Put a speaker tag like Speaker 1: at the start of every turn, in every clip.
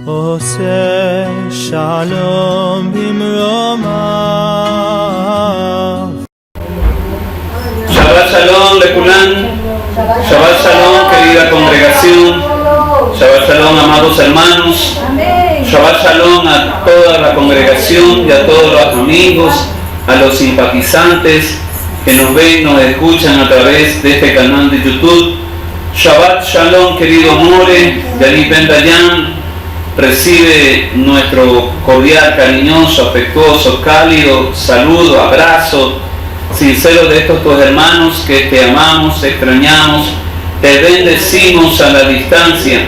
Speaker 1: עושה שלום במרומיו.
Speaker 2: Shabbat Shalom, Lekulán. Shabbat Shalom, querida congregación. Shabbat Shalom, amados hermanos. Shabbat Shalom a toda la congregación y a todos los amigos, a los simpatizantes que nos ven, nos escuchan a través de este canal de YouTube. Shabbat Shalom, querido More, Yanni Pendayan. Recibe nuestro cordial, cariñoso, afectuoso, cálido saludo, abrazo sincero de estos tus hermanos que te amamos, extrañamos, te bendecimos a la distancia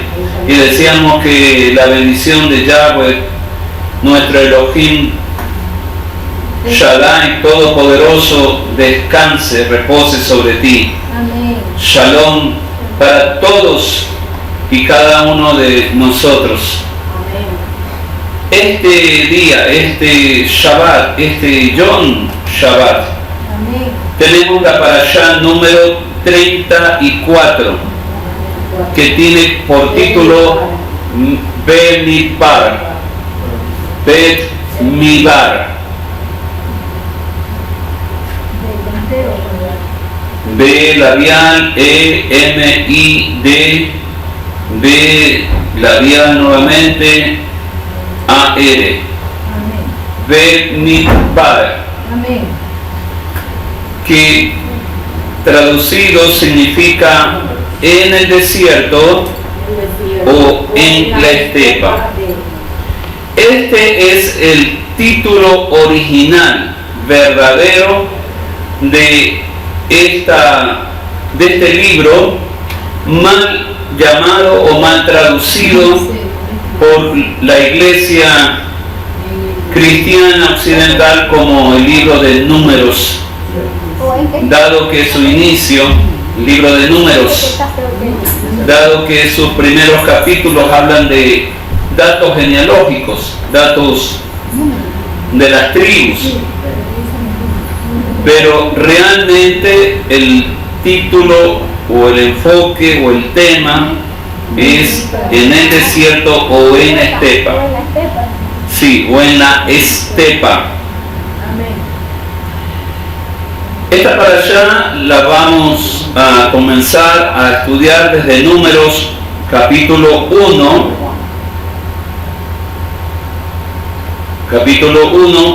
Speaker 2: y deseamos que la bendición de Yahweh, nuestro Elohim Shaddai Todopoderoso, descanse, repose sobre ti.
Speaker 3: Amén.
Speaker 2: Shalom para todos y cada uno de nosotros. Este día, este Shabbat, este Yom Shabbat,
Speaker 3: Amén.
Speaker 2: tenemos la parashá número 34, que tiene por título Bemidbar, Bemidbar, B labial, E, M, I, D, B labial nuevamente, A, R, Bemidbar,
Speaker 3: Amén.
Speaker 2: que traducido significa en el desierto o en la estepa. Este es el título original, verdadero, de este libro, mal llamado o mal traducido por la Iglesia cristiana occidental como el libro de Números, dado que su inicio, libro de Números, dado que sus primeros capítulos hablan de datos genealógicos, datos de las tribus, pero realmente el título o el enfoque o el tema es en el desierto o en la estepa. Sí, o en la estepa. Esta parashá la vamos a comenzar a estudiar desde Números capítulo 1,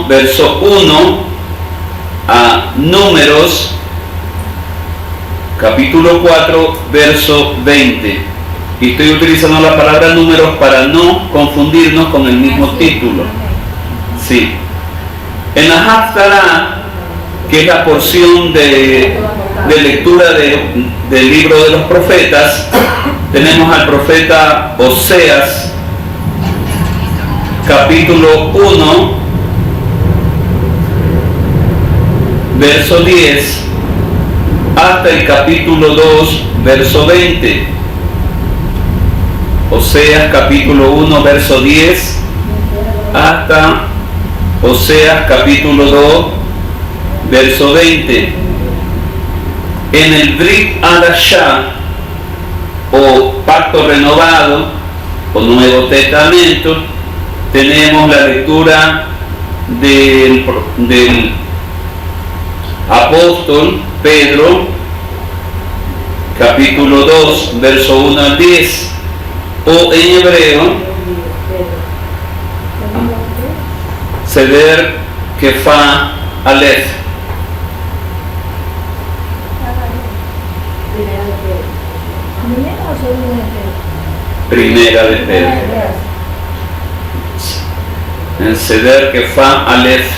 Speaker 2: verso 1, a Números capítulo 4, verso 20. Y estoy utilizando la palabra números para no confundirnos con el mismo título. Sí. En la Haftarah, que es la porción de lectura del libro de los profetas, tenemos al profeta Oseas, capítulo 1, verso 10, hasta el capítulo 2, verso 20. Oseas capítulo 1, verso 10, hasta Oseas capítulo 2, verso 20. En el Brit Hadashah, o pacto renovado, o Nuevo Testamento, tenemos la lectura del apóstol Pedro, capítulo 2, verso 1 al 10, o en hebreo, Seder Kefa Aleph. Primera de Pedro. En Seder Kefa Aleph,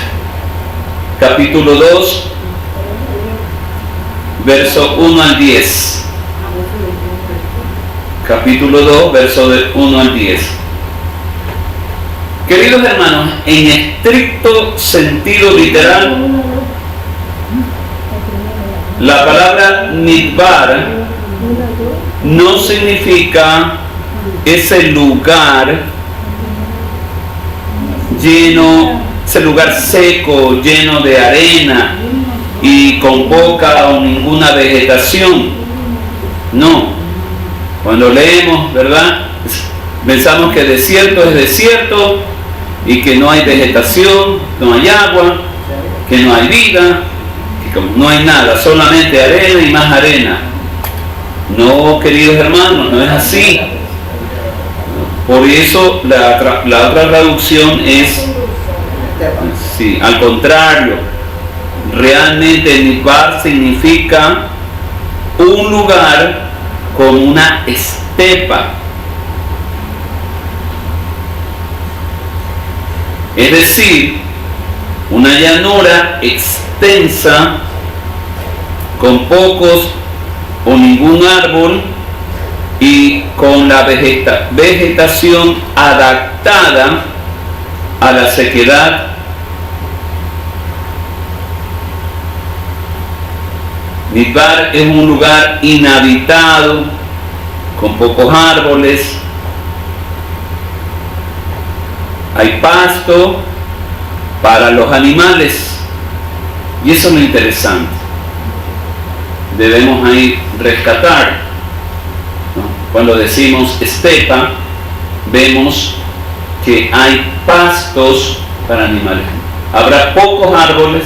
Speaker 2: capítulo 2, verso 1 al 10. Capítulo 2, verso del 1 al 10. Queridos hermanos, en estricto sentido literal, la palabra Midbar no significa ese lugar lleno, ese lugar seco, lleno de arena y con poca o ninguna vegetación. No. Cuando leemos, ¿verdad? Pensamos que desierto es desierto y que no hay vegetación, no hay agua, que no hay vida, que como no hay nada, solamente arena y más arena. No, queridos hermanos, no es así. Por eso la otra traducción es, sí, al contrario, realmente Midbar significa un lugar como una estepa. Es decir, una llanura extensa con pocos o ningún árbol y con la vegetación adaptada a la sequedad. Midbar es un lugar inhabitado, con pocos árboles, hay pasto para los animales, y eso es lo interesante. Debemos ahí rescatar, ¿no? Cuando decimos estepa, vemos que hay pastos para animales. Habrá pocos árboles,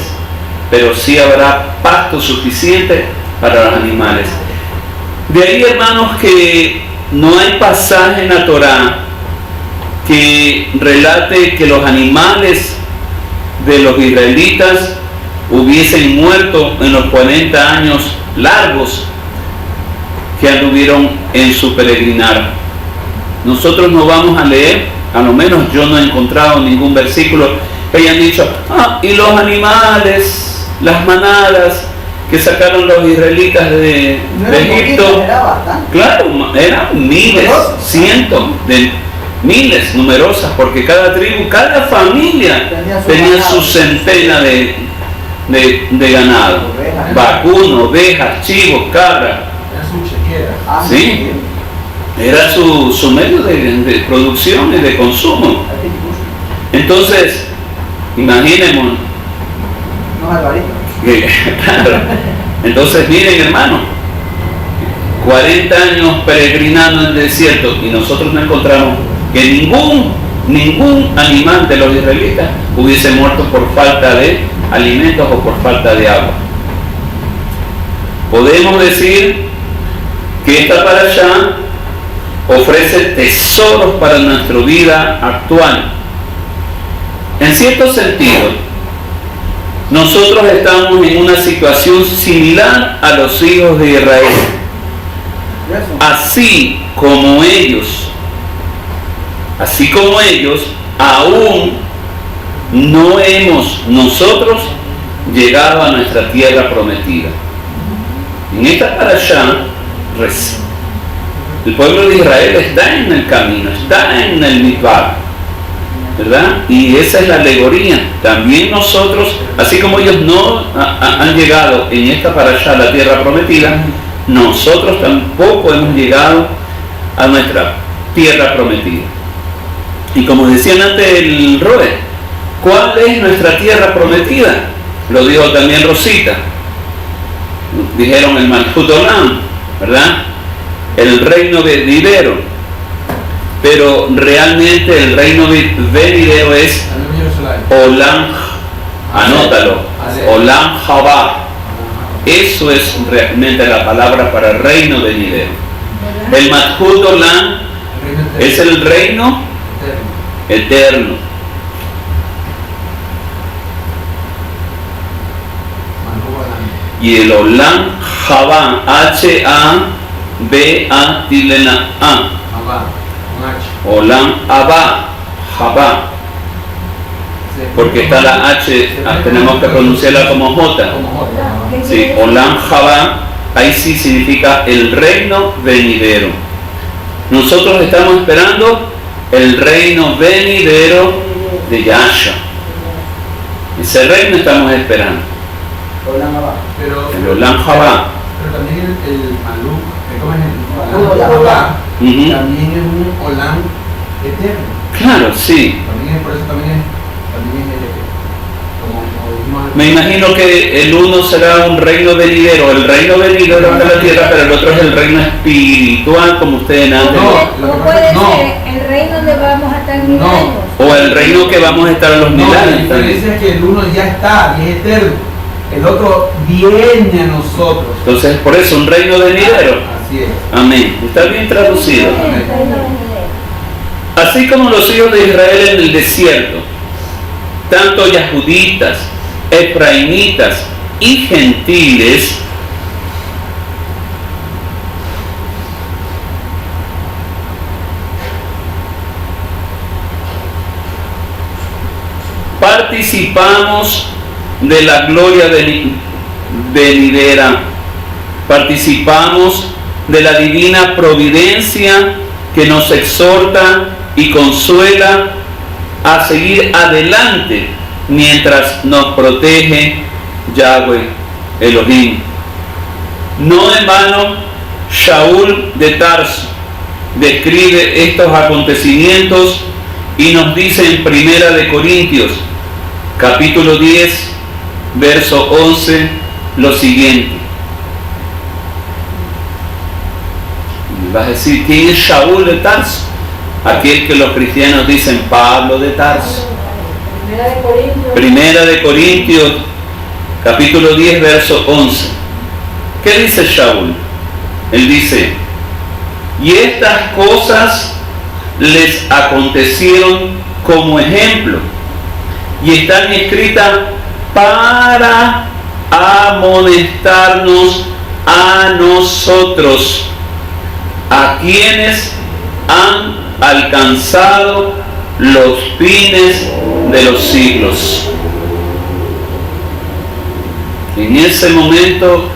Speaker 2: pero sí habrá pasto suficiente para los animales. De ahí, hermanos, que no hay pasaje en la Torá que relate que los animales de los israelitas hubiesen muerto en los 40 años largos que anduvieron en su peregrinar. Nosotros no vamos a leer, a lo menos yo no he encontrado ningún versículo que hayan dicho, y los animales, las manadas que sacaron los israelitas de Egipto, claro, eran miles, cientos de miles, numerosas, porque cada tribu, cada familia tenía su centena de ganado, vacuno, ovejas, chivos, cabras.
Speaker 3: Era su chequera.
Speaker 2: Sí, era su medio de producción y de consumo. Entonces, imaginemos. Claro. Entonces, miren, hermano, 40 años peregrinando en el desierto y nosotros no encontramos que ningún animal de los israelitas hubiese muerto por falta de alimentos o por falta de agua. Podemos decir que esta parashá ofrece tesoros para nuestra vida actual. En cierto sentido, nosotros estamos en una situación similar a los hijos de Israel. Así como ellos, aún no hemos nosotros llegado a nuestra tierra prometida. En esta parashá, el pueblo de Israel está en el camino, está en el Midbar, ¿verdad? Y esa es la alegoría. También nosotros, así como ellos no han llegado en esta parashá a la tierra prometida, nosotros tampoco hemos llegado a nuestra tierra prometida. Y como decían antes el Roe, ¿cuál es nuestra tierra prometida? Lo dijo también Rosita. Dijeron el Malchut Olam, ¿verdad? El reino venidero. Pero realmente el reino venidero es Olam, anótalo, Olam Haba. Eso es realmente la palabra para el reino venidero. El Malchut Olam es el reino eterno. Y el Olam Haba, H-A-B-A, tilena A. Olam Haba, Haba. Porque está la H, tenemos que pronunciarla como J. Sí, Olam Haba, ahí sí significa el reino venidero. Nosotros estamos esperando el reino venidero de Yahshua. Ese reino estamos esperando. El Olam Haba.
Speaker 3: Pero también el Maluk, ¿cómo es el Olam Haba? También es un Olam eterno.
Speaker 2: Claro, sí.
Speaker 3: También es, por eso también es como
Speaker 2: Me imagino que el uno será un reino venidero, el reino venidero de la tierra, pero el otro es el reino espiritual, como ustedes antes.
Speaker 4: No puede ser el reino donde vamos a estar mil años.
Speaker 2: O el reino que vamos a estar en los 1000
Speaker 3: La
Speaker 2: años.
Speaker 3: diferencia es que el uno ya está y es eterno. El otro viene a nosotros.
Speaker 2: Entonces, por eso, un reino venidero.
Speaker 3: Así es.
Speaker 2: Amén. Está bien traducido. Así como los hijos de Israel en el desierto, tanto yahuditas, efraimitas y gentiles, participamos de la gloria venidera, participamos de la divina providencia que nos exhorta y consuela a seguir adelante mientras nos protege Yahweh Elohim. No en vano, Shaul de Tarso describe estos acontecimientos y nos dice en Primera de Corintios, capítulo 10, verso 11, lo siguiente. Vas a decir, ¿quién es Shaul de Tarso? Aquel que los cristianos dicen Pablo de Tarso. Primera de Corintios, capítulo 10, verso 11. ¿Qué dice Shaul? Él dice, y estas cosas les acontecieron como ejemplo y están escritas para amonestarnos a nosotros, a quienes han alcanzado los fines de los siglos. En ese momento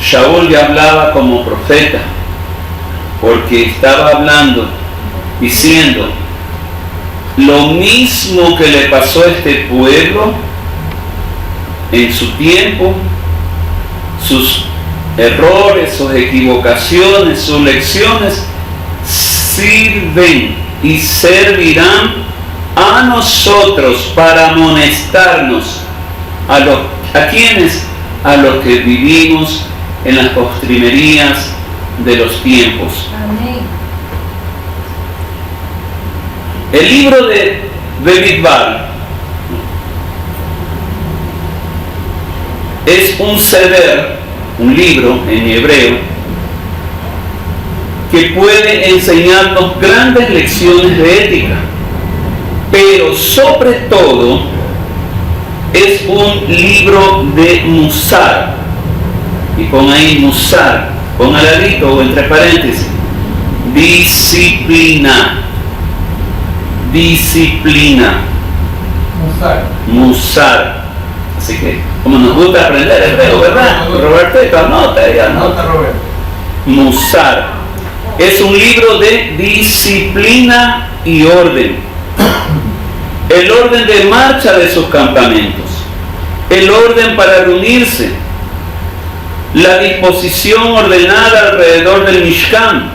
Speaker 2: Shaul ya hablaba como profeta, porque estaba hablando, diciendo, lo mismo que le pasó a este pueblo en su tiempo, sus errores, sus equivocaciones, sus lecciones, sirven y servirán a nosotros para amonestarnos, ¿a quiénes? A los que vivimos en las postrimerías de los tiempos.
Speaker 4: Amén.
Speaker 2: El libro de Bamidbar es un sefer, un libro en hebreo, que puede enseñarnos grandes lecciones de ética, pero sobre todo es un libro de Musar. Y pon ahí Musar, pon al ladito o entre paréntesis, disciplina. Disciplina. Musar. Así que, como nos gusta aprender hebreo, ¿verdad? Roberto, anota ya, anota. Musar. Es un libro de disciplina y orden. El orden de marcha de sus campamentos. El orden para reunirse. La disposición ordenada alrededor del Mishkan.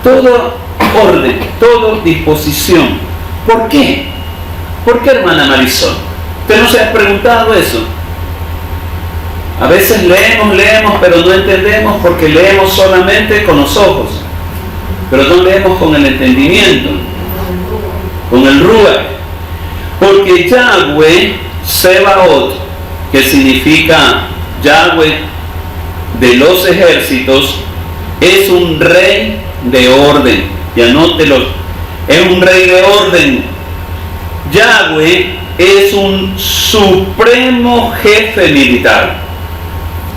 Speaker 2: Todo orden, todo disposición. ¿Por qué? ¿Por qué, hermana Marisol? ¿Usted no se ha preguntado eso? A veces leemos, pero no entendemos porque leemos solamente con los ojos, pero no leemos con el entendimiento, con el Ruach. Porque Yahweh Sebaot, que significa Yahweh de los ejércitos, es un rey de orden. Y anótelo, es un rey de orden. Yahweh es un supremo jefe militar.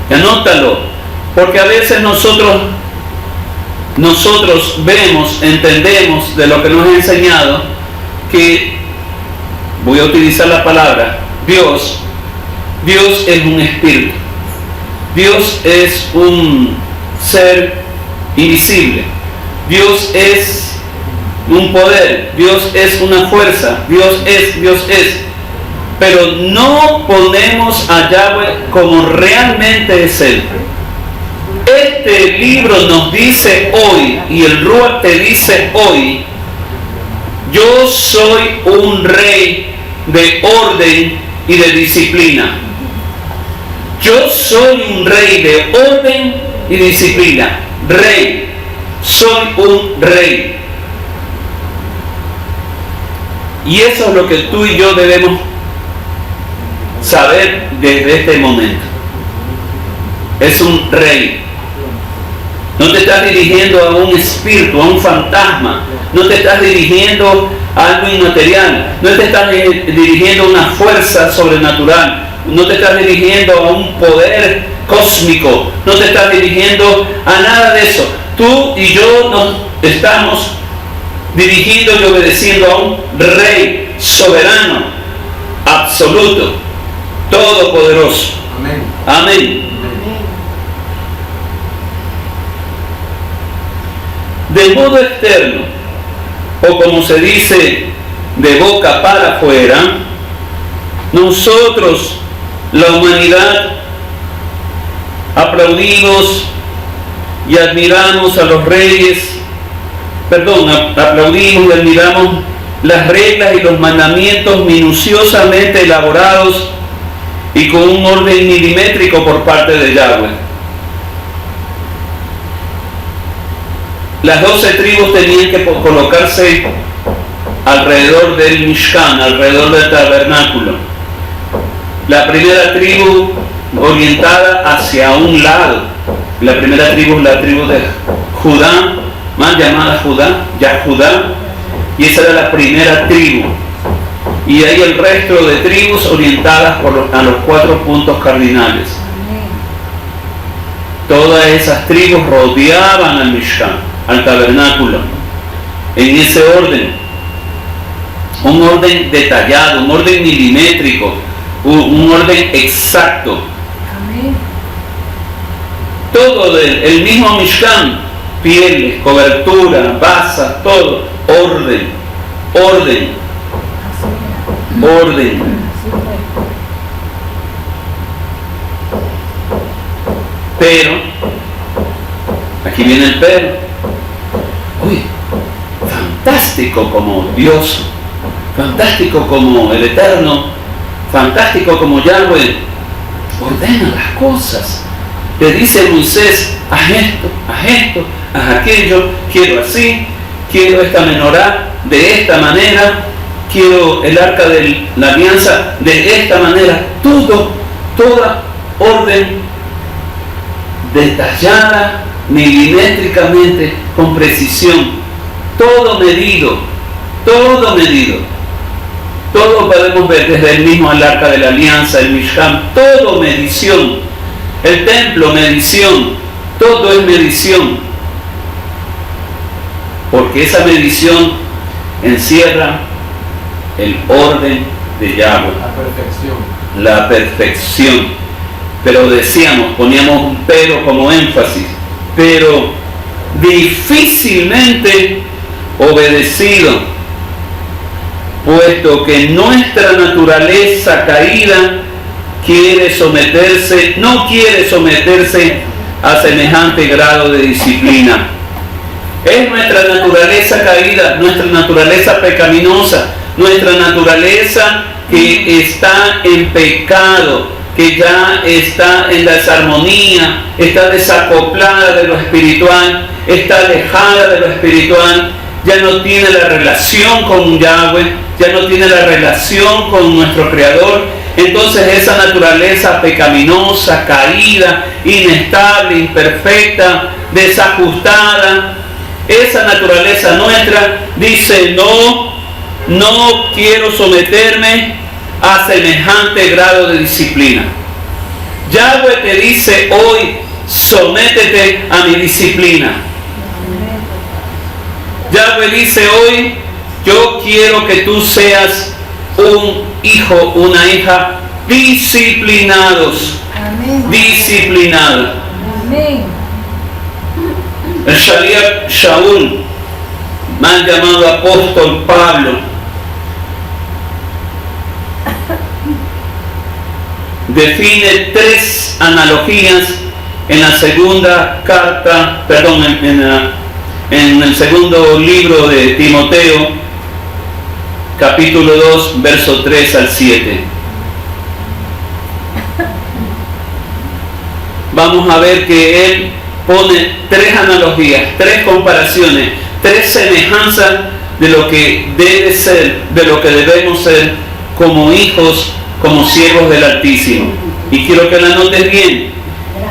Speaker 2: Y anótalo, porque a veces nosotros vemos, entendemos de lo que nos ha enseñado, que, voy a utilizar la palabra, Dios es un espíritu. Dios es un ser invisible. Dios es un poder. Dios es una fuerza. Dios es. Pero no ponemos a Yahweh como realmente es Él. Este libro nos dice hoy, y el Ruach te dice hoy, yo soy un rey de orden y de disciplina. Yo soy un rey de orden y disciplina. Rey. Soy un rey. Y eso es lo que tú y yo debemos saber desde este momento. Es un rey. No te estás dirigiendo a un espíritu, a un fantasma. No te estás dirigiendo a algo inmaterial. No te estás dirigiendo a una fuerza sobrenatural. No te estás dirigiendo a un poder cósmico. No te estás dirigiendo a nada de eso. Tú y yo nos estamos dirigiendo y obedeciendo a un rey soberano, absoluto, todopoderoso.
Speaker 3: Amén.
Speaker 2: Amén. De modo externo, o como se dice, de boca para afuera, nosotros, la humanidad, aplaudimos y admiramos a los reyes, aplaudimos y admiramos las reglas y los mandamientos minuciosamente elaborados y con un orden milimétrico por parte de Yahweh. Las 12 tribus tenían que colocarse alrededor del Mishkan, alrededor del tabernáculo. La primera tribu orientada hacia un lado. La primera tribu es la tribu de Judá, más llamada Yahudá, y esa era la primera tribu. Y hay el resto de tribus orientadas a los 4 puntos cardinales. Todas esas tribus rodeaban al Mishkan, al tabernáculo, en ese orden, un orden detallado, un orden milimétrico, un orden exacto.
Speaker 4: Amén.
Speaker 2: Todo el mismo Mishkan, pieles, cobertura, basas, todo, orden, orden, orden. Pero, aquí viene el pero. Uy, fantástico como Dios, fantástico como el Eterno, fantástico como Yahweh ordena las cosas. Le dice a Moisés, haz esto, haz aquello, quiero así, quiero esta menorá de esta manera, quiero el arca de la alianza de esta manera. Toda orden detallada, milimétricamente, con precisión, todo medido, todo podemos ver desde el mismo al arca de la alianza, el Mishkan, todo medición, el templo, medición, todo es medición, porque esa medición encierra el orden de Yahweh, la perfección. Pero poníamos un pero como énfasis, pero difícilmente obedecido, puesto que nuestra naturaleza caída no quiere someterse a semejante grado de disciplina. Es nuestra naturaleza caída, nuestra naturaleza pecaminosa, nuestra naturaleza que está en pecado, que ya está en desarmonía, está desacoplada de lo espiritual, está alejada de lo espiritual, ya no tiene la relación con Yahweh, ya no tiene la relación con nuestro Creador. Entonces esa naturaleza pecaminosa, caída, inestable, imperfecta, desajustada, esa naturaleza nuestra dice, no quiero someterme a semejante grado de disciplina. Yahweh te dice hoy, sométete a mi disciplina. Yahweh dice hoy, yo quiero que tú seas un hijo, una hija disciplinados.
Speaker 4: Amén.
Speaker 2: Disciplinada.
Speaker 4: Amén.
Speaker 2: El Shaliach Shaul, mal llamado apóstol Pablo, define 3 analogías en la segunda carta, en el segundo libro de Timoteo, capítulo 2, verso 3 al 7. Vamos a ver que él pone 3 analogías, 3 comparaciones, 3 semejanzas de lo que debe ser, de lo que debemos ser como hijos, como siervos del Altísimo. Y quiero que la notes bien.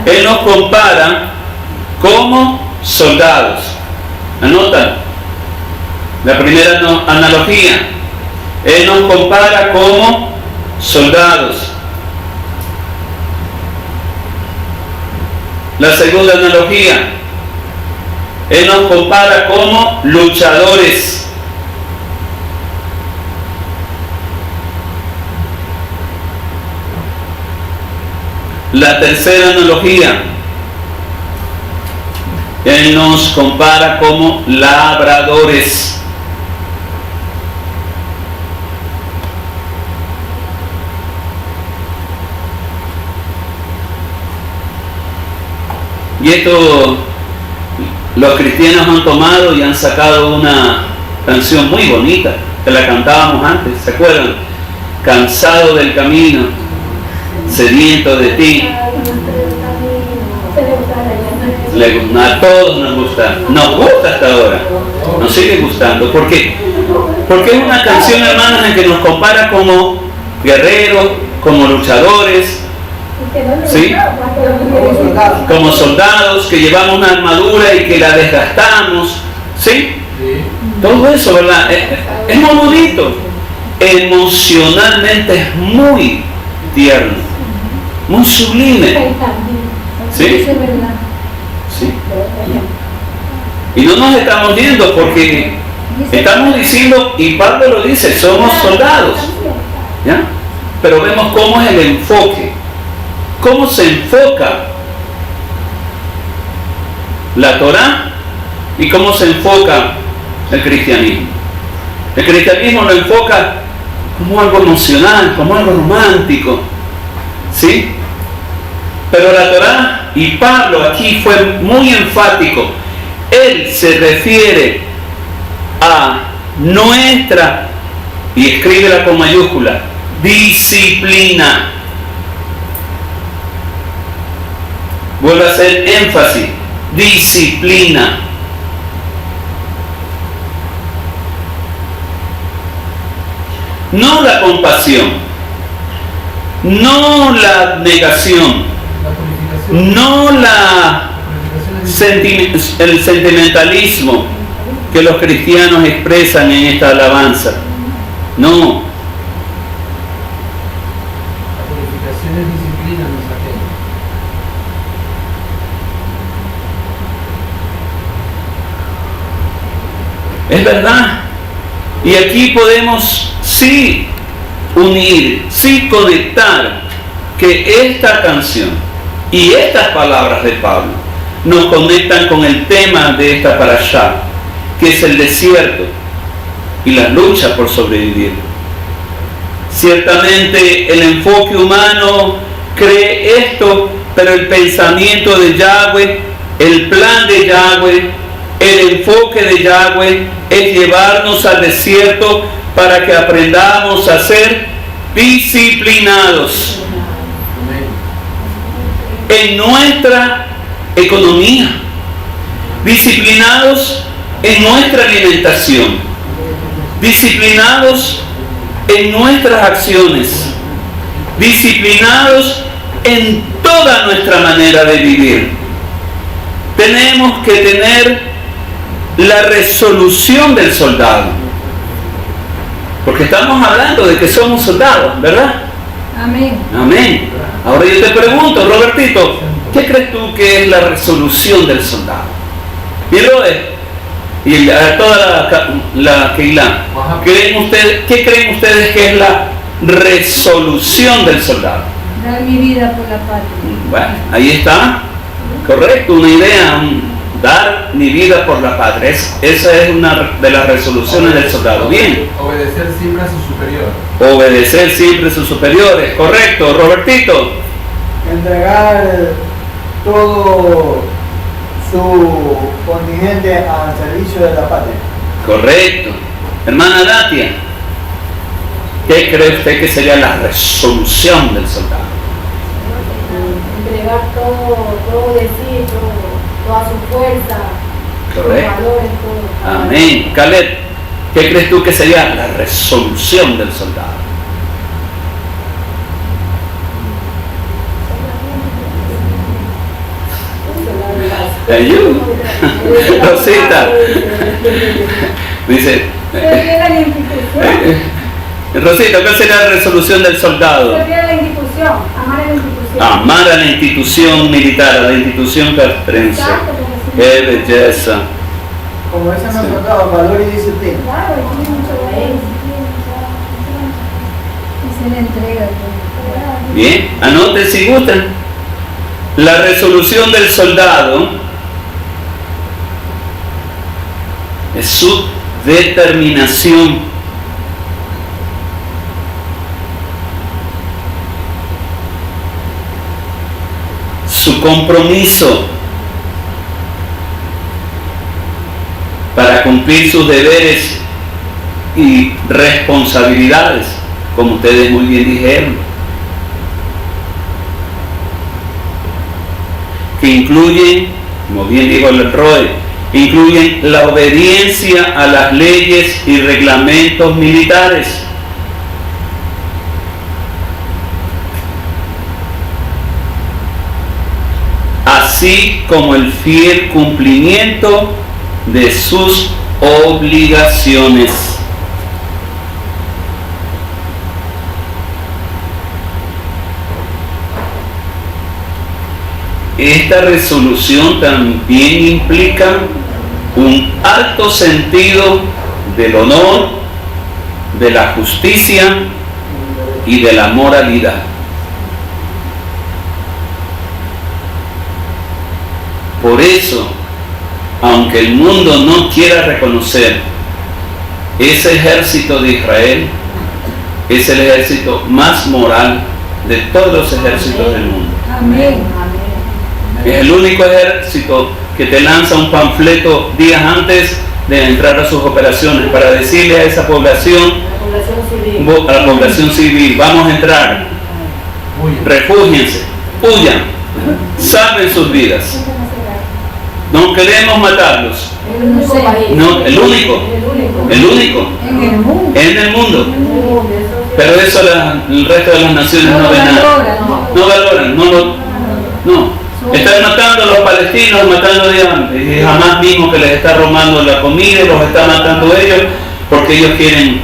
Speaker 2: Él nos compara como soldados. Anota. La primera analogía. Él nos compara como soldados. La segunda analogía. Él nos compara como luchadores. La tercera analogía. Él nos compara como labradores. Y esto los cristianos han tomado y han sacado una canción muy bonita, que la cantábamos antes, ¿se acuerdan? Cansado del camino, sediento de ti. A todos nos gusta hasta ahora, nos sigue gustando. ¿Por qué? Porque es una canción, hermanos, en que nos compara como guerreros, como luchadores, ¿sí? Como soldados que llevamos una armadura y que la desgastamos, ¿sí? Todo eso, ¿verdad? Es muy bonito. Emocionalmente es muy tierno, muy sublime, ¿sí? Sí. Y no nos estamos viendo porque estamos diciendo, y Pablo lo dice, somos soldados, ¿ya? Pero vemos cómo es el enfoque, cómo se enfoca la Torá y cómo se enfoca el cristianismo. El cristianismo lo enfoca como algo emocional, como algo romántico, ¿sí? Pero la Torá, y Pablo aquí fue muy enfático, él se refiere a nuestra, y escríbela con mayúscula, disciplina. Vuelvo a hacer énfasis, disciplina. No la compasión, no la abnegación, no el sentimentalismo que los cristianos expresan en esta alabanza. No.
Speaker 3: La purificación es disciplina, no es aquello.
Speaker 2: Es verdad. Y aquí podemos sí unir, sí conectar que esta canción y estas palabras de Pablo nos conectan con el tema de esta parashá, que es el desierto y la lucha por sobrevivir. Ciertamente el enfoque humano cree esto, pero el pensamiento de Yahweh, el plan de Yahweh, el enfoque de Yahweh es llevarnos al desierto para que aprendamos a ser disciplinados en nuestra economía, disciplinados en nuestra alimentación, disciplinados en nuestras acciones, disciplinados en toda nuestra manera de vivir. Tenemos que tener la resolución del soldado, porque estamos hablando de que somos soldados, ¿verdad?
Speaker 4: Amén.
Speaker 2: Amén. Ahora yo te pregunto, Robertito, ¿qué crees tú que es la resolución del soldado? Y Robert, y a toda la Keilah, ¿qué creen ustedes que es la resolución del soldado?
Speaker 4: Dar mi vida por la patria.
Speaker 2: Bueno, ahí está, correcto, una idea, dar mi vida por la patria. Esa es una de las resoluciones del soldado. Bien.
Speaker 3: Obedecer siempre a su superior.
Speaker 2: Obedecer siempre a sus superiores, correcto. Robertito.
Speaker 5: Entregar todo su contingente al servicio de la patria.
Speaker 2: Correcto. Hermana Datia. ¿qué cree usted que sería la resolución del soldado?
Speaker 4: Entregar todo de sí, toda su fuerza,
Speaker 2: Correcto.
Speaker 4: sus valores, todo.
Speaker 2: Amén. Caleb, ¿qué crees tú que sería la resolución del soldado? Rosita dice,
Speaker 4: Sería la institución.
Speaker 2: Rosita, ¿cuál sería la resolución del soldado?
Speaker 4: Sería la institución, amar a la institución.
Speaker 2: Amar a la institución militar, a la institución castrense.
Speaker 4: Exacto, porque
Speaker 2: ¡Qué
Speaker 4: si
Speaker 2: belleza!
Speaker 5: Como dicen los soldados, valor y disciplina.
Speaker 4: claro, tiene mucho valor. Y se le entrega.
Speaker 2: Bien, anoten si gustan. La resolución del soldado es su determinación, su compromiso para cumplir sus deberes y responsabilidades, como ustedes muy bien dijeron, que incluyen, como bien dijo el Roy, incluyen la obediencia a las leyes y reglamentos militares, así como el fiel cumplimiento de sus obligaciones. Esta resolución también implica un alto sentido del honor, de la justicia y de la moralidad. Por eso, aunque el mundo no quiera reconocer, ese ejército de Israel es el ejército más moral de todos los ejércitos del mundo.
Speaker 4: Amén.
Speaker 2: Es el único ejército que te lanza un panfleto días antes de entrar a sus operaciones para decirle a esa población, a la población civil, vamos a entrar, refúgiense, huyan, salven sus vidas. No queremos matarlos.
Speaker 4: El único país.
Speaker 2: No, el único. En el mundo. Pero eso el resto de las naciones no ven nada. No valoran, no. Están matando a los palestinos, matando de hambre. Y jamás mismo que les está robando la comida, los está matando ellos, porque ellos quieren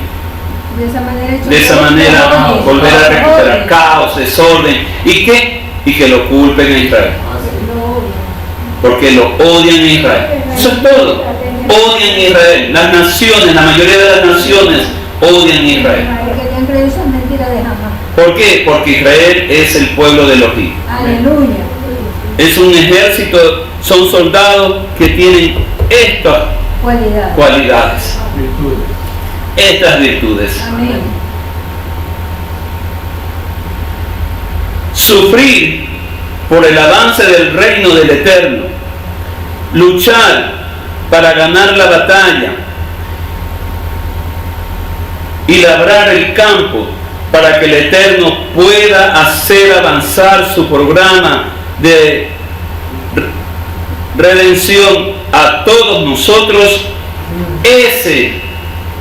Speaker 2: de esa manera volver a recuperar caos, desorden. ¿Y qué? Y que lo culpen a Israel. Porque lo odian a Israel. Eso es todo. Odian a Israel. Las naciones, la mayoría de las naciones odian a Israel. ¿Por qué? Porque Israel es el pueblo de Elohim.
Speaker 4: Aleluya.
Speaker 2: Es un ejército, son soldados que tienen estas cualidades, estas virtudes.
Speaker 4: Amén.
Speaker 2: Sufrir por el avance del reino del Eterno, luchar para ganar la batalla y labrar el campo para que el Eterno pueda hacer avanzar su programa de redención a todos nosotros. Ese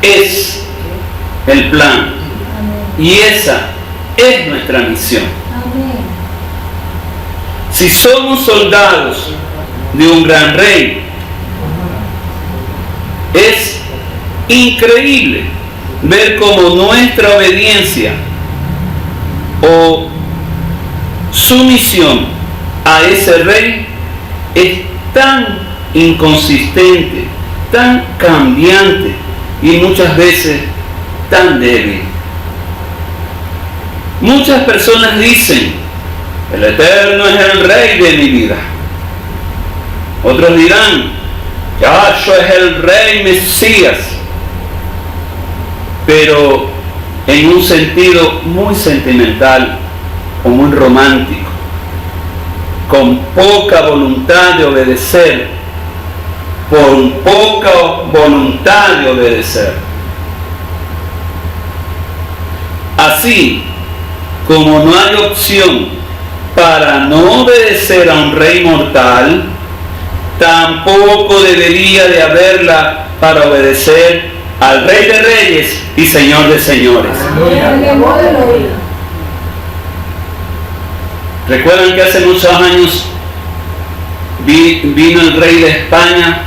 Speaker 2: es el plan y esa es nuestra misión. Si somos soldados de un gran rey, es increíble ver cómo nuestra obediencia o sumisión a ese rey es tan inconsistente, tan cambiante y muchas veces tan débil. Muchas personas dicen, el Eterno es el rey de mi vida. Otros dirán, Yahshua es el rey Mesías. Pero en un sentido muy sentimental o muy romántico, con poca voluntad de obedecer, con poca voluntad de obedecer. Así como no hay opción para no obedecer a un rey mortal, tampoco debería de haberla para obedecer al Rey de Reyes y Señor de Señores. ¿Recuerdan que hace muchos años vino el rey de España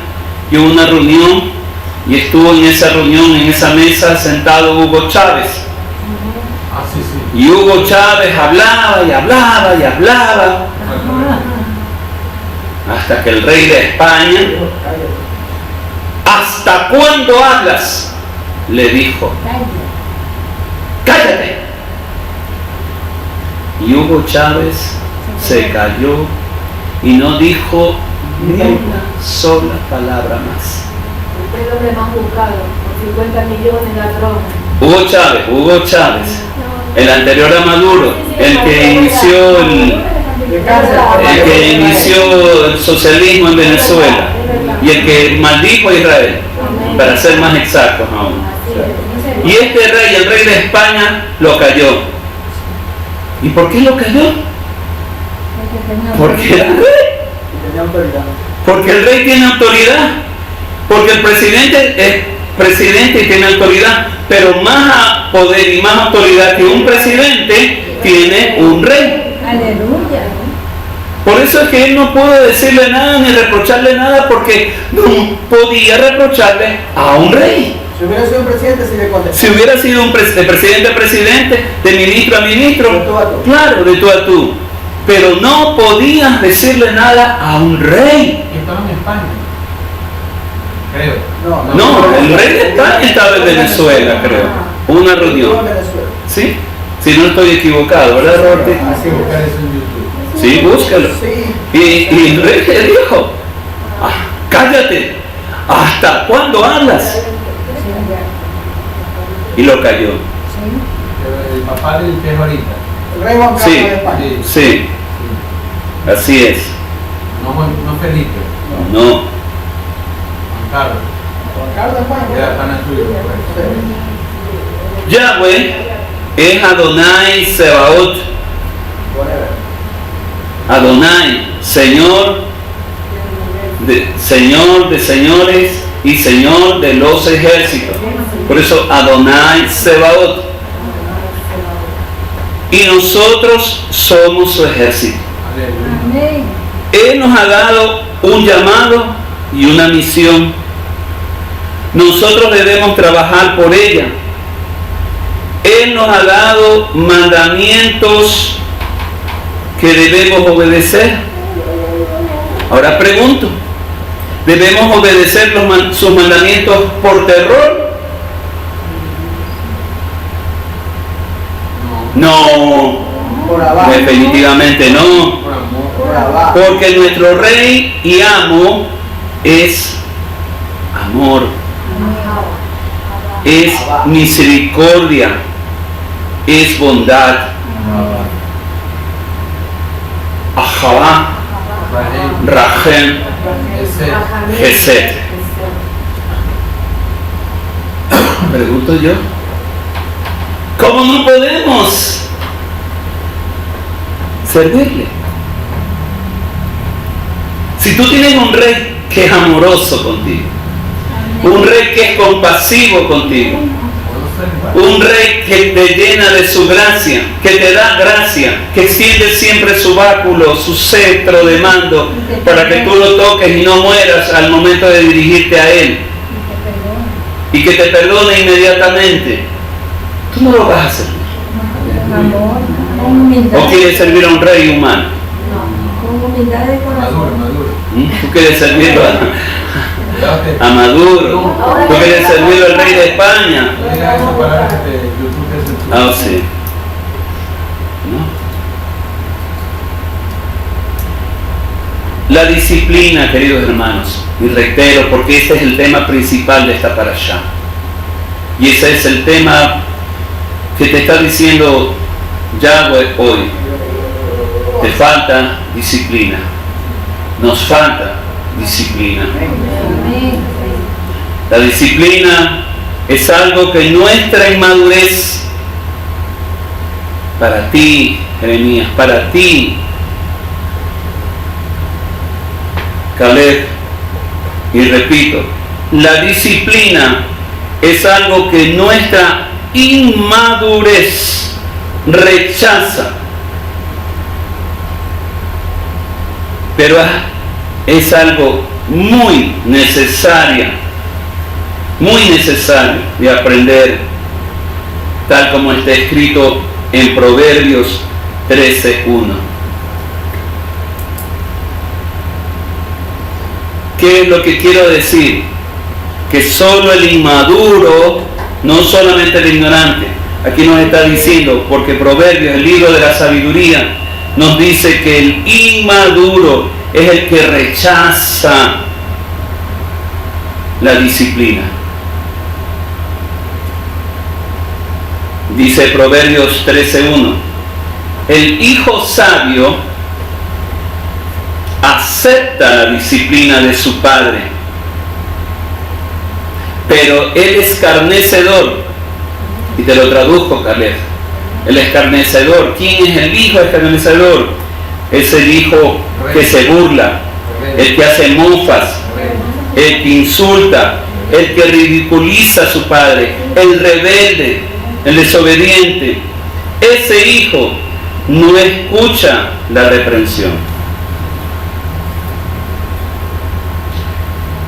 Speaker 2: y hubo una reunión y estuvo en esa reunión, en esa mesa, sentado Hugo Chávez? Y Hugo Chávez hablaba y hablaba y hablaba hasta que el rey de España: ¿hasta cuándo hablas?, le dijo. ¡Cállate! Y Hugo Chávez se calló y no dijo ni una sola palabra más.
Speaker 4: Usted es el hombre más buscado, con 50 millones de ladrones.
Speaker 2: Hugo Chávez, el anterior a Maduro, el que inició el socialismo en Venezuela y el que maldijo a Israel, para ser más exactos aún. Y este rey, el rey de España, lo cayó. ¿Y por qué lo cayó? Porque era rey. Porque el rey tiene autoridad. Porque el presidente es presidente y tiene autoridad. Pero más poder y más autoridad que un presidente tiene un rey.
Speaker 4: Aleluya.
Speaker 2: Por eso es que él no pudo decirle nada ni reprocharle nada, porque no podía reprocharle a un rey.
Speaker 5: Si hubiera sido un presidente, sería contento.
Speaker 2: Si hubiera sido de presidente a presidente, de ministro a ministro,
Speaker 5: De tú a tú.
Speaker 2: claro, de tú a tú. Pero no podías decirle nada a un rey.
Speaker 3: ¿Y estaba en España? Creo.
Speaker 2: No, el rey de España estaba en Venezuela, creo. Una reunión.
Speaker 5: Estuvo en Venezuela.
Speaker 2: ¿Sí? Si no estoy equivocado, ¿verdad, Roberto?
Speaker 3: Así buscar eso en YouTube.
Speaker 2: Sí, búscalo.
Speaker 5: Sí.
Speaker 2: Y el rey le dijo: cállate, ¿hasta cuándo hablas? Y lo cayó.
Speaker 3: El papá del que es ahorita.
Speaker 5: El rey Juan Carlos
Speaker 2: Sí,
Speaker 5: de España.
Speaker 2: sí, así es.
Speaker 3: No Felipe.
Speaker 2: No,
Speaker 3: Juan Carlos.
Speaker 5: Juan Carlos de España.
Speaker 3: Era pana tuyo.
Speaker 5: Sí.
Speaker 2: Yahweh es Adonai Sebaot.
Speaker 5: Whatever.
Speaker 2: Adonai, Señor de señores y Señor de los ejércitos. Por eso Adonai Sebaot. Y nosotros somos su ejército.
Speaker 3: Aleluya.
Speaker 4: Amén.
Speaker 2: Él nos ha dado un llamado y una misión. Nosotros debemos trabajar por ella. Él nos ha dado mandamientos que debemos obedecer. Ahora pregunto: ¿debemos obedecer sus mandamientos por terror? No,
Speaker 5: Por abajo.
Speaker 2: definitivamente no.
Speaker 3: Por amor.
Speaker 5: Por abajo.
Speaker 2: Porque nuestro rey y amo es amor, es misericordia, es bondad. Ahabá, Rahem, Gesed. Pregunto yo: ¿cómo no podemos servirle? Si tú tienes un rey que es amoroso contigo, un rey que es compasivo contigo, un rey que te llena de su gracia, que te da gracia, que extiende siempre su báculo, su cetro de mando, para que tú lo toques y no mueras al momento de dirigirte a él, y que te perdone inmediatamente, tú no lo vas a hacer.
Speaker 4: Amor, con humildad.
Speaker 2: ¿O quieres servir a un rey humano?
Speaker 4: No, con humildad de corazón.
Speaker 3: Maduro.
Speaker 2: ¿Tú quieres servirlo a Maduro? ¿Tú quieres servirlo al rey de España?
Speaker 3: No digas esa palabra que YouTube te censura.
Speaker 2: Ah, sí. ¿No? La disciplina, queridos hermanos, y reitero, porque este es el tema principal de esta parashá. Y ese es el tema que te está diciendo Yahweh hoy. Te falta disciplina. Nos falta disciplina.
Speaker 4: Amén.
Speaker 2: La disciplina es algo que nuestra inmadurez para ti, Jeremías, para ti, Caleb. Y repito, la disciplina es algo que nuestra inmadurez rechaza, pero es algo muy necesario de aprender, tal como está escrito en Proverbios 13:1. ¿Qué es lo que quiero decir? Que solo el inmaduro, no solamente el ignorante, aquí nos está diciendo, porque Proverbios, el libro de la sabiduría, nos dice que el inmaduro es el que rechaza la disciplina. Dice Proverbios 13:1, el hijo sabio acepta la disciplina de su padre, pero el escarnecedor, y te lo traduzco, Caleb, el escarnecedor, ¿quién es el hijo escarnecedor? Es el hijo que se burla, el que hace mofas, el que insulta, el que ridiculiza a su padre, el rebelde, el desobediente. Ese hijo no escucha la reprensión.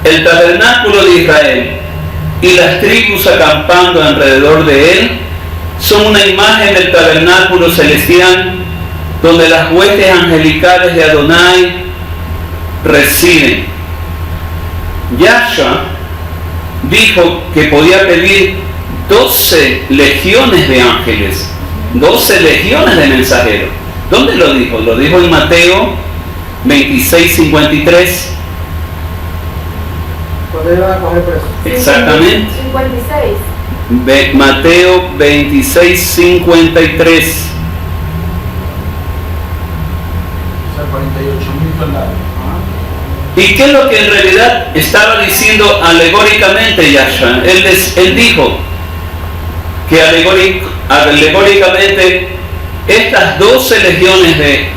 Speaker 2: El tabernáculo de Israel y las tribus acampando alrededor de él son una imagen del tabernáculo celestial donde las huestes angelicales de Adonai residen. Yahshua dijo que podía pedir 12 legiones de ángeles, 12 legiones de mensajeros. ¿Dónde lo dijo? Lo dijo en Mateo 26:53.
Speaker 5: ¿Cuándo iban a coger preso?
Speaker 2: Exactamente.
Speaker 4: 56.
Speaker 2: Mateo 26:53.
Speaker 3: O sea, 48.000 soldados.
Speaker 2: ¿Y qué es lo que en realidad estaba diciendo alegóricamente Yahshua? Él dijo que alegóricamente estas 12 legiones de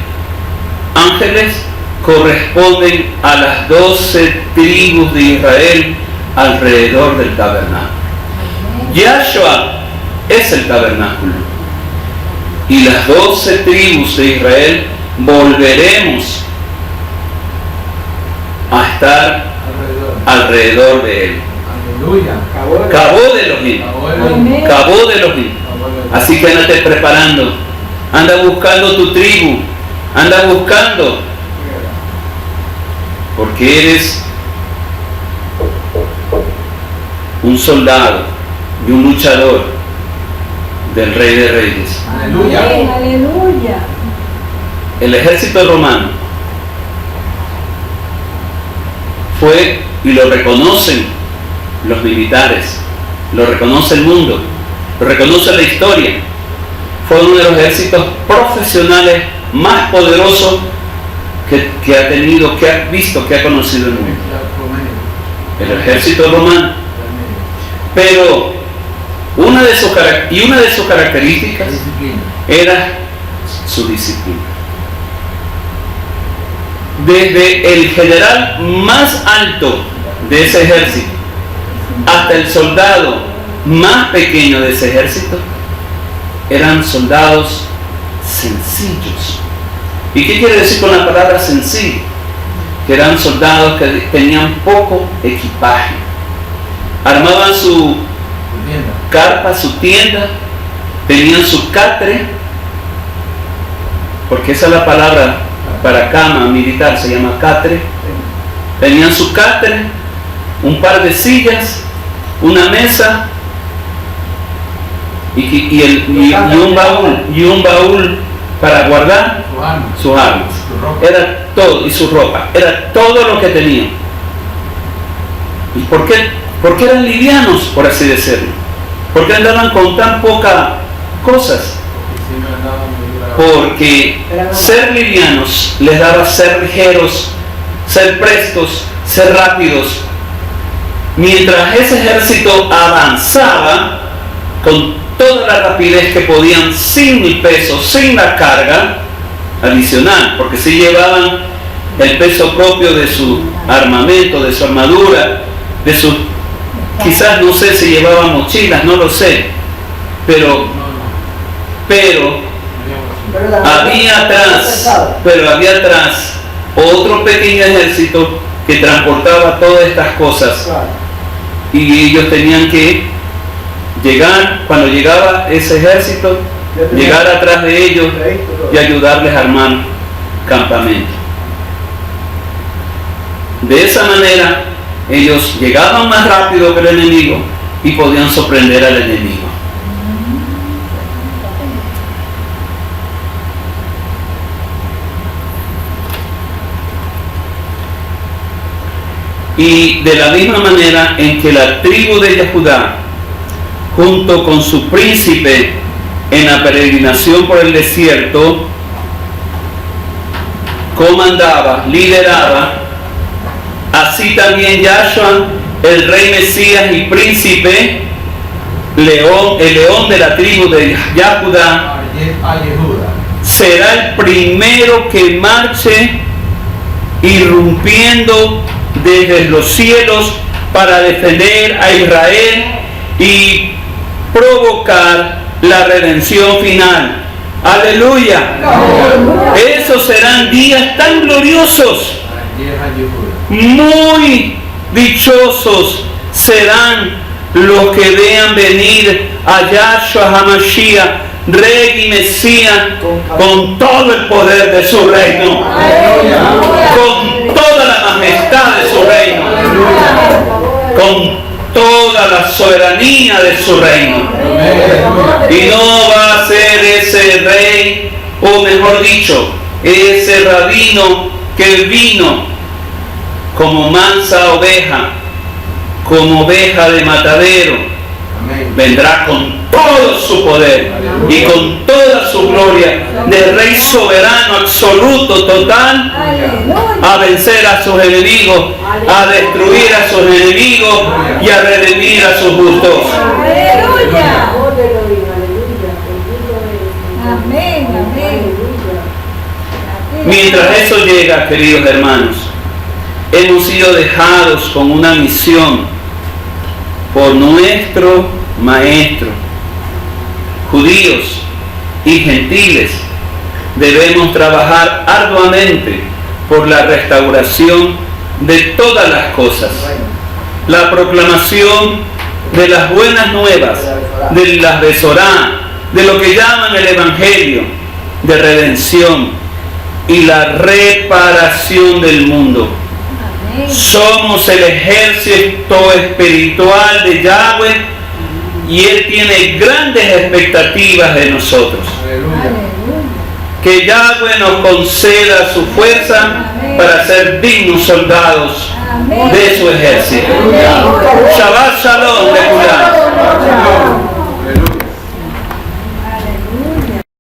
Speaker 2: ángeles corresponden a las 12 tribus de Israel alrededor del tabernáculo. Yahshua es el tabernáculo. Y las 12 tribus de Israel volveremos a estar alrededor de él.
Speaker 3: Aleluya.
Speaker 2: Cabo de Elohim. Cabo de Elohim. Así que andate preparando. Anda buscando tu tribu. Anda buscando. Porque eres un soldado y un luchador del Rey de Reyes.
Speaker 3: Aleluya.
Speaker 4: Aleluya.
Speaker 2: El ejército romano fue, y lo reconocen los militares, lo reconoce el mundo, lo reconoce la historia, fue uno de los ejércitos profesionales más poderosos que ha tenido, que ha visto, que ha conocido el mundo. El ejército romano. Pero una de sus características era su disciplina. Desde el general más alto de ese ejército hasta el soldado más pequeño de ese ejército eran soldados sencillos. ¿Y qué quiere decir con la palabra sencillo? Que eran soldados que tenían poco equipaje. Armaban su carpa, su tienda, tenían su catre, porque esa es la palabra para cama militar, se llama catre. Tenían su catre, un par de sillas, una mesa y un baúl para guardar sus armas. Era todo, y su ropa, era todo lo que tenían. ¿Y por qué eran livianos, por así decirlo? ¿Por qué andaban con tan pocas cosas? Porque ser livianos les daba ser ligeros, ser prestos, ser rápidos. Mientras ese ejército avanzaba con toda la rapidez que podían, sin el peso, sin la carga adicional, porque si llevaban el peso propio de su armamento, de su armadura, de su, quizás no sé si llevaban mochilas, no lo sé, pero había atrás otro pequeño ejército que transportaba todas estas cosas, y ellos tenían que llegar, cuando llegaba ese ejército, llegar atrás de ellos y ayudarles a armar campamento. De esa manera ellos llegaban más rápido que el enemigo y podían sorprender al enemigo. Y de la misma manera en que la tribu de Judá, junto con su príncipe en la peregrinación por el desierto, comandaba, lideraba, así también Yahshua, el rey Mesías y príncipe, el león de la tribu de Judá, será el primero que marche irrumpiendo desde los cielos para defender a Israel y provocar la redención final. ¡Aleluya! Esos serán días tan gloriosos. Muy dichosos serán los que vean venir a Yahshua HaMashiach, Rey y Mesías, con todo el poder de su reino, con toda la majestad de su reino, con toda la soberanía de su reino. Y no va a ser ese rey, o mejor dicho, ese rabino que vino como mansa oveja, como oveja de matadero. Vendrá con todo su poder y con toda su gloria de rey soberano, absoluto, total, a vencer a sus enemigos, a destruir a sus enemigos y a redimir a sus justos. Mientras eso llega, queridos hermanos, hemos sido dejados con una misión por nuestro Maestro. Judíos y gentiles debemos trabajar arduamente por la restauración de todas las cosas, la proclamación de las buenas nuevas, de las Besorá, de lo que llaman el Evangelio de redención y la reparación del mundo. Somos el ejército espiritual de Yahweh y Él tiene grandes expectativas de nosotros. Que Yahweh nos conceda su fuerza para ser dignos soldados de su ejército. Shabbat Shalom de Judá.